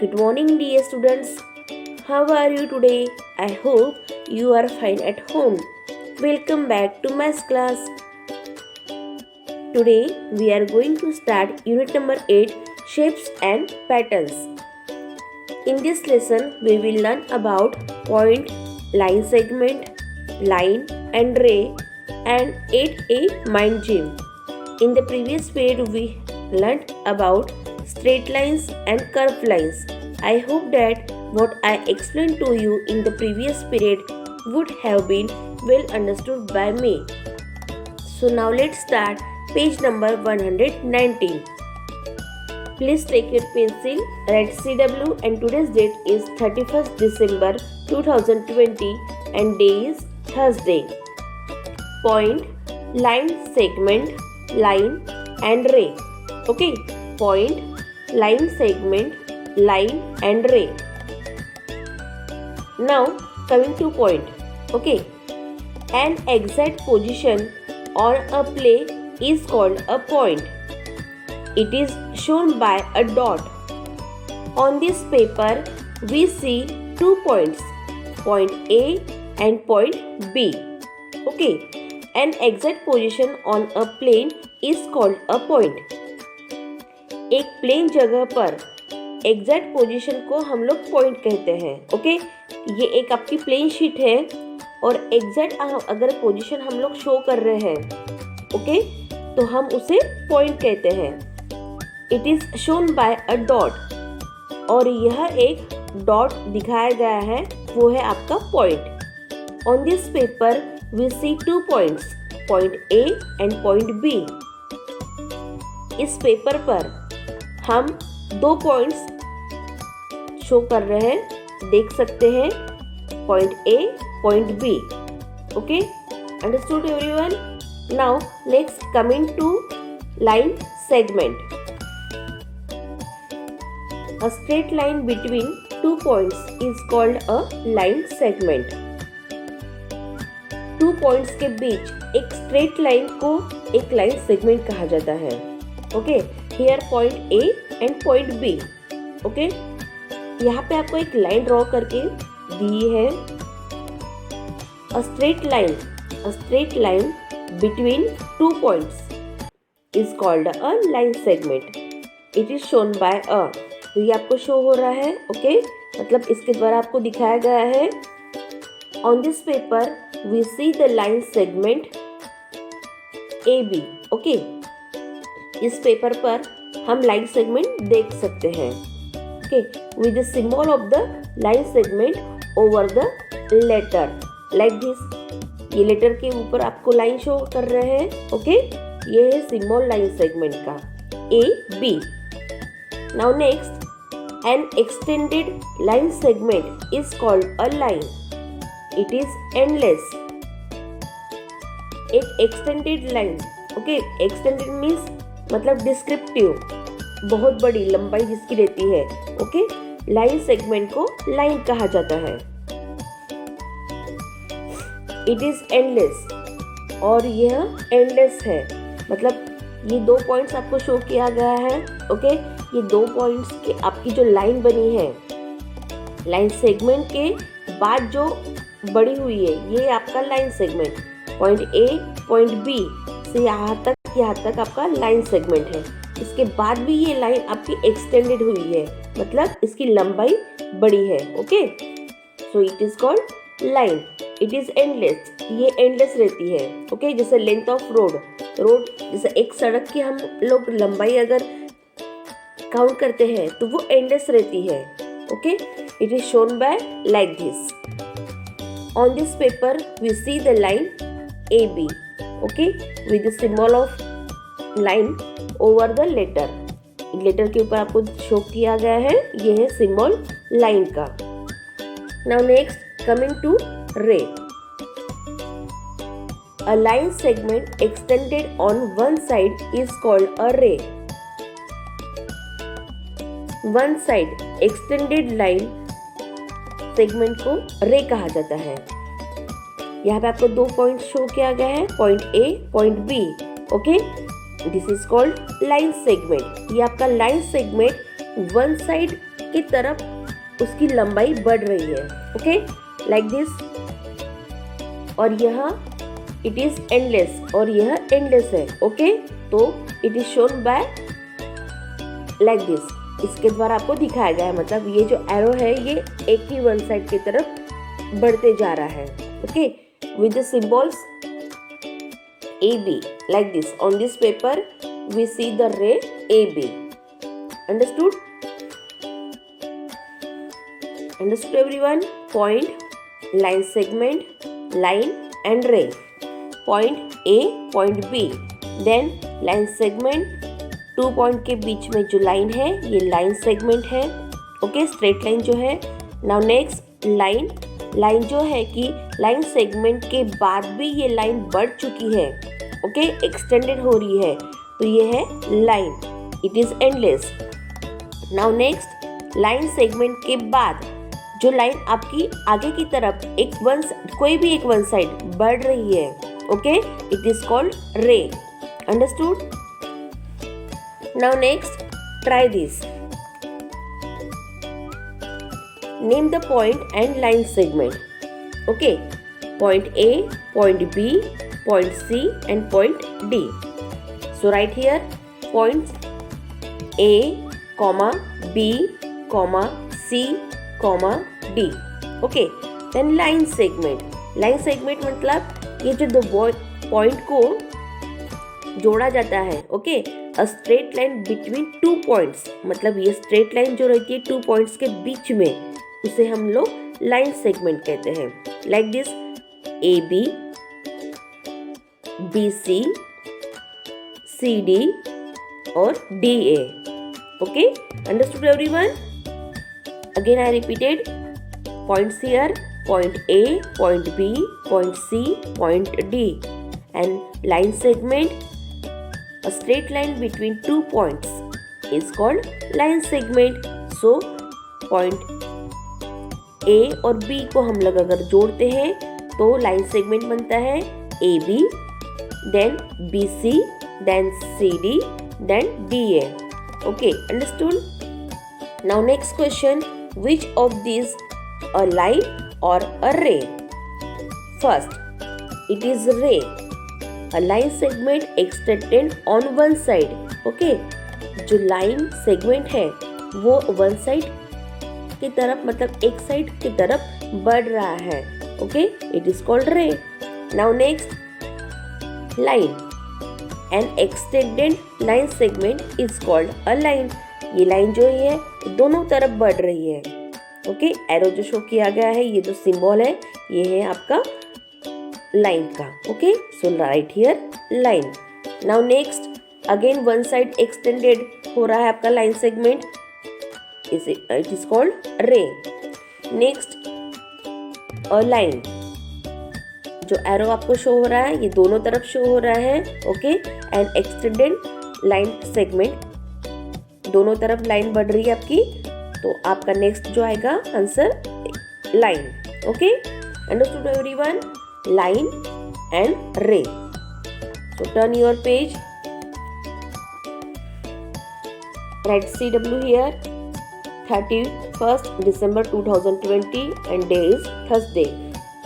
Good morning, dear students. How are you today? I hope you are fine at home. Welcome back to maths class. Today we are going to start unit number 8, shapes and patterns. In this lesson we will learn about point, line segment, line and ray and 8a mind gym. In the previous period we learned about straight lines and curved lines. I hope that what I explained to you in the previous period would have been well understood by me. So now let's start page number 119. Please take your pencil, write CW and today's date is 31st December 2020 and day is Thursday. Point, line, segment, line and ray. Okay, point, line, segment, line and ray. Now coming to point. Okay, an exact position on a plane is called a point. It is shown by a dot. On this paper we see 2 points, point A and point B. Okay, an exact position on a plane is called a point. एक plane जगह पर exact position को हम लोग point कहते हैं. Okay, ये एक आपकी प्लेन शीट है और एग्जैक्ट अगर पोजीशन हम लोग शो कर रहे हैं, ओके, तो हम उसे पॉइंट कहते हैं. It is shown bye a dot और यह एक डॉट दिखाया गया है, वो है आपका point. On this paper we see 2 points, point A and point B. इस पेपर पर हम 2 पॉइंट्स शो कर रहे हैं, देख सकते हैं, point A, point B. Okay, understood everyone? Now next coming to line segment. A straight line between 2 points is called a line segment. 2 points के बीच एक straight line को एक line segment कहा जाता है. Okay, here point A and point B. Okay, यहाँ पे आपको एक लाइन ड्रॉ करके दी है. A straight line between 2 points is called a line segment. It is shown by a. तो ये आपको शो हो रहा है. ओके, मतलब इसके द्वारा आपको दिखाया गया है. On this paper we see the line segment A B. Okay, इस पेपर पर हम लाइन सेगमेंट देख सकते हैं. Okay, with the symbol of the line segment over the letter like this. ये लेटर के ऊपर आपको लाइन शो कर रहे हैं. ओके, ये है सिंबल लाइन सेगमेंट का A B. Now next, an extended line segment is called a line. It is endless. एक extended line, okay, extended means मतलब descriptive, बहुत बड़ी लंबाई जिसकी रहती है. okay, line segment को line कहा जाता है. It is endless और यह endless है, मतलब ये 2 पॉइंट्स आपको शो किया गया है. ओके, ये 2 पॉइंट्स की आपकी जो लाइन बनी है, लाइन सेगमेंट के बाद जो बड़ी हुई है, ये आपका line segment. Point A, point B से यहाँ तक आपका लाइन सेगमेंट है. इसके बाद भी ये लाइन आपकी एक्सटेंडेड हुई है, मतलब इसकी लंबाई बड़ी है. Okay, so it is called line. It is endless, ये एंडलेस रहती है. ओके, जैसे लेंथ ऑफ रोड जैसे एक सड़क की हम लोग लंबाई अगर काउंट करते हैं तो वो एंडलेस रहती है. Okay, it is shown by like this. On this paper we see the line A B. Okay, with the symbol of line over the letter. Letter के ऊपर आपको शो किया गया है, ये है सिंबल लाइन का. Now next coming to ray. A line segment extended on one side is called a ray. One side extended line segment को ray कहा जाता है. यहाँ पे आपको 2 पॉइंट शो किया गया है, point A, point B. Okay, this is called line segment. ये आपका लाइन सेगमेंट वन साइड की तरफ उसकी लंबाई बढ़ रही है, ओके, लाइक दिस। और यह इट इज एंडलेस और यह एंडलेस है, ओके। तो it is shown by like this, इसके द्वारा आपको दिखाया गया है, मतलब ये जो एरो है ये एक ही वन साइड की तरफ बढ़ते जा रहा है, okay, with the symbols AB like this. On this paper we see the ray AB. Understood? Understood everyone? Point, line segment, line and ray. Point A, point B. Then line segment, 2 point के बीच में जो line है ये line segment है, okay, straight line जो है। Now next line, line जो है कि line segment के बाद भी ये line बढ़ चुकी है, ओके, एक्सटेंडेड हो रही है, तो ये है line, it is endless. Now next line segment के बाद जो लाइन आपकी आगे की तरफ कोई भी एक वन साइड बढ़ रही है, ओके, इट इज कॉल्ड रे। Understood? Now next try this. Name the point and line segment, okay, point A, point B, point C and point D. So write here points A, B, C, D. Okay. Then line segment. Line segment मतलब ये जो दो point को जोड़ा जाता है, okay, a straight line between 2 points, मतलब ये स्ट्रेट लाइन जो रहती है 2 points के बीच में, उसे हम लोग लाइन सेगमेंट कहते हैं। Like this AB, BC, CD और DA. Okay, understood everyone? Again I repeated points here, point A, point B, point C, point D, and line segment, a straight line between 2 points is called line segment. So point A और B को हम लोग अगर जोड़ते हैं तो line segment बनता है AB, then BC, then CD, then DA. Okay, understood? Now next question, which of these a line or a ray? First, it is ray. A line segment extended on one side. Okay, जो line segment है वो one side की तरफ, मतलब एक side की तरफ बढ़ रहा है, okay, it is called ray. Now next, line. An extended line segment is called a line. ये लाइन जो है दोनों तरफ बढ़ रही है, ओके, एरो जो शो किया गया है, ये जो सिंबल है ये है आपका लाइन का, okay, so right here line. Now next again one side extended हो रहा है आपका line segment, it is called रे। नेक्स्ट अ लाइन, जो एरो आपको शो हो रहा है ये दोनों तरफ शो हो रहा है, okay, and extended line segment, दोनों तरफ लाइन बढ़ रही है आपकी, तो आपका नेक्स्ट जो आएगा answer line, okay. Understood everyone? Line and ray. So turn your page, right CW here, 31st December 2020 and day is Thursday.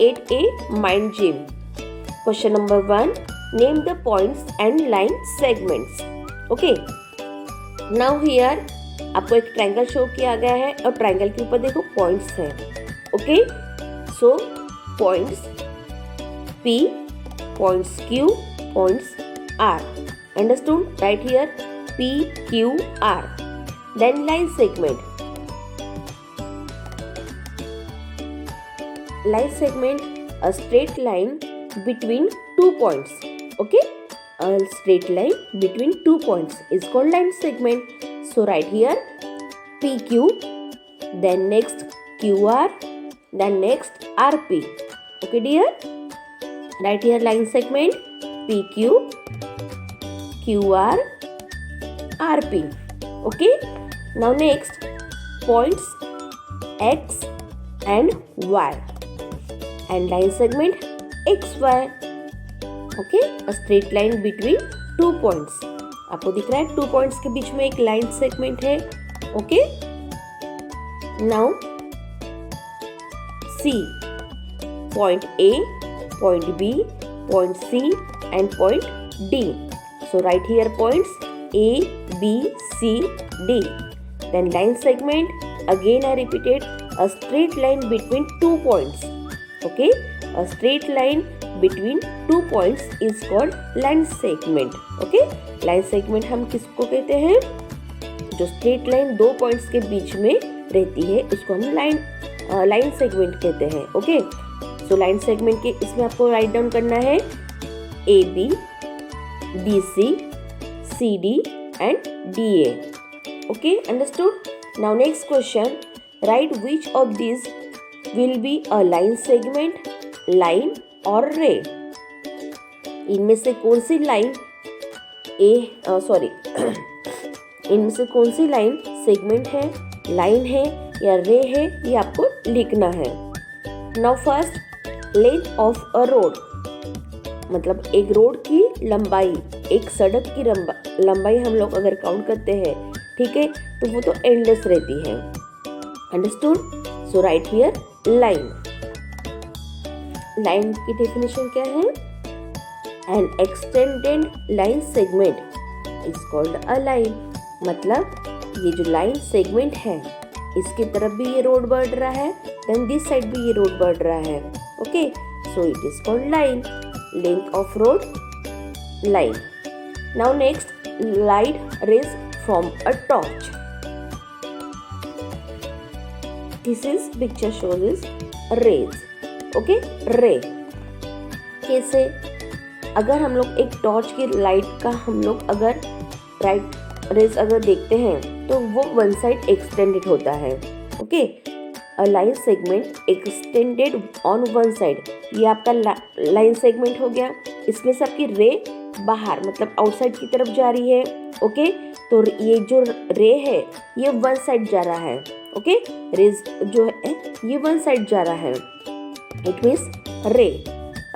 8A Mind Gym. Question number 1. Name the points and line segments. Okay. Now here आपको एक triangle show किया गया है और triangle के ऊपर देखो points हैं, okay. So points P, points Q, points R. Understood? Right here P, Q, R. Then line segment. Line segment, a straight line between 2 points, okay, a straight line between 2 points is called line segment. So write here PQ, then next QR, then next RP, okay dear, write here line segment PQ, QR, RP, okay. Now next points X and Y and line segment XY, okay, a straight line between 2 points. आपको दिख रहा है 2 points के बीच में एक line segment है, okay. Now see point A, point B, point C and point D. So write here points A, B, C, D. Then line segment, again I repeated, a straight line between 2 points. Okay, a straight line between 2 points is called line segment. Okay, line segment हम किसको कहते हैं? जो straight line 2 points के बीच में रहती है उसको हम लाइन सेगमेंट कहते हैं. ओके, सो लाइन सेगमेंट के इसमें आपको राइट डाउन करना है A B, B C, C D and D A. Okay, understood. Now next question, right which of this will be a line segment, line और ray. इनमें से कौन सी line इनमें से कौन सी लाइन सेगमेंट है, लाइन है या रे है, ये आपको लिखना है. Now first, length of a road, मतलब एक रोड की लंबाई, एक सड़क की लंबाई हम लोग अगर काउंट करते हैं, ठीक है, तो वो तो एंडलेस रहती है. Understood. So right here line. Line की डेफिनेशन क्या है? N extended line segment is called a line. मतलब ये जो लाइन सेगमेंट है, इसकी तरफ भी ये रोड बढ़ रहा है, देन दिस साइड भी ये रोड बढ़ रहा है. Okay, so it is called line. Length of road, line. Now next, light rays from a torch. This is picture shows is rays. Okay, ray. कैसे? अगर हम लोग एक टॉर्च की लाइट का हम लोग अगर राइट रेज अगर देखते हैं तो वो वन साइड एक्सटेंडेड होता है. Okay, a line segment extended on one side, ये आपका लाइन सेगमेंट हो गया. इसमें से आपकी रे बाहर मतलब आउटसाइड की तरफ जा रही है. ओके, तो ये जो रे है ये वन साइड जा रहा है. ओके, रेज जो है ये वन साइड जा रहा है. इट मीन्स रे.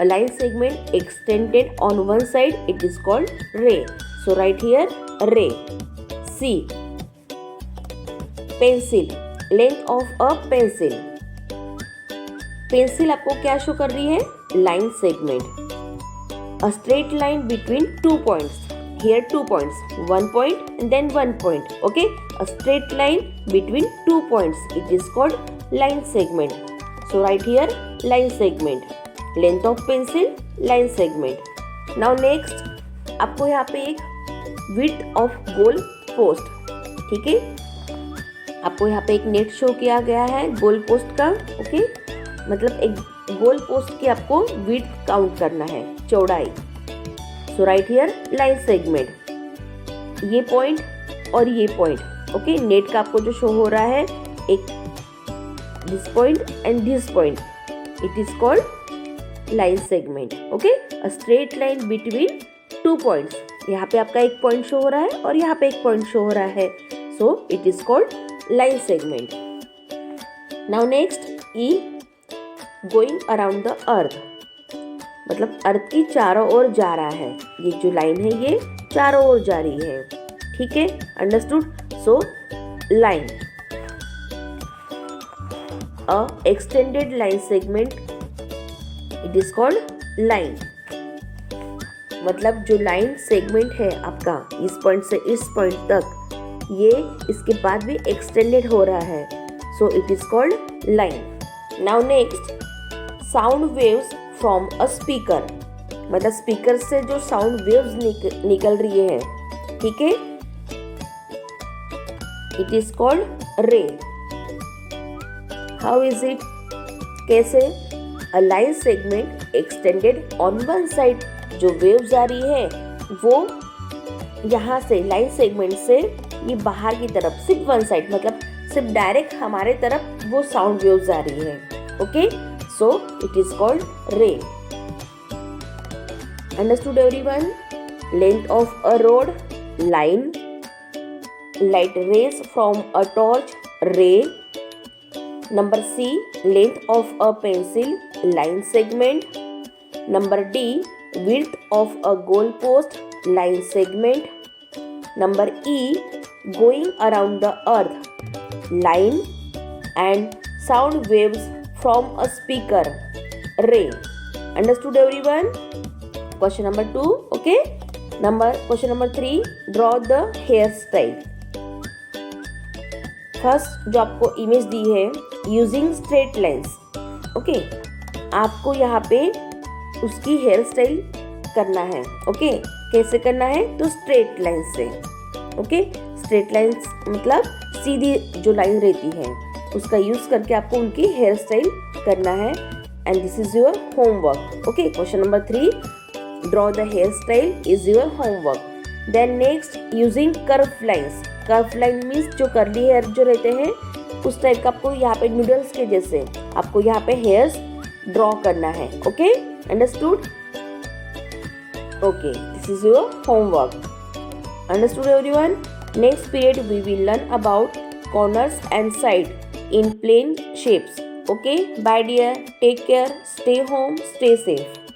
A line segment extended on one side, it is called ray. So write here ray. C. Pencil. Length of a pencil. Pencil आपको क्या शो कर रही है? Line segment. A straight line between 2 points. Here 2 points. 1 point and then 1 point. Okay? A straight line between 2 points. It is called line segment. So write here line segment. Length of pencil, line segment. Now next, आपको यहाँ पे एक width of goal post, ठीक है, आपको यहाँ पे एक नेट शो किया गया है गोल पोस्ट का. ओके, मतलब एक गोल पोस्ट की आपको विड्थ काउंट करना है, चौड़ाई. सो राइट हियर लाइन सेगमेंट. ये पॉइंट और ये पॉइंट. ओके, नेट का आपको जो शो हो रहा है एक this point and this point, it is called line segment. Okay, a straight line between 2 points. यहाँ पे आपका एक पॉइंट शो हो रहा है और यहाँ पे एक पॉइंट शो हो रहा है. So it is called line segment. Now next, E. Going around the earth, मतलब अर्थ की चारों ओर जा रहा है. ये जो लाइन है ये चारों ओर जा रही है. ठीक है, understood. So line. A extended line segment, it is called line. मतलब जो लाइन सेगमेंट है आपका इस पॉइंट से इस पॉइंट तक, ये इसके बाद भी एक्सटेंडेड हो रहा है. So it is called line. Now next, sound waves from a speaker, मतलब स्पीकर से जो साउंड वेव्स निकल रही है, ठीक है, it is called ray. How is it? कैसे? A line segment extended on one side, जो वेव्स आ रही है वो यहाँ से लाइन सेगमेंट से ये बाहर की तरफ सिर्फ वन साइड, मतलब सिर्फ डायरेक्ट हमारे तरफ वो साउंड वेव्स आ रही है. Okay, so it is called रे. Understood everyone? Length of a road, line. Light rays from a torch, रे. Number C, length of a pencil, line segment. Number D, width of a goal post, line segment. Number E, going around the earth, line. and sound waves from a speaker. Ray. Understood everyone? Question number 2. Okay. Question number 3. Draw the hairstyle. First जो आपको image दी है using straight lines. Okay, आपको यहाँ पे उसकी hair style करना है. Okay, कैसे करना है? तो स्ट्रेट लाइन से. ओके, स्ट्रेट लाइन्स मतलब सीधी जो लाइन रहती है उसका यूज़ करके आपको उनकी हेयर स्टाइल करना है. And this is your homework. Okay, question number 3, draw the hair style is your homework. Then next, using curve lines. Curve line means जो कर्ली हेयर जो रहते हैं उस टाइप का आपको यहाँ पे नूडल्स के जैसे आपको यहाँ पे हेयर्स ड्रॉ करना है. Okay, understood? Okay, this is your homework. Understood everyone? Next period we will learn about corners and side in plane shapes. Okay, bye dear, take care, stay home, stay safe.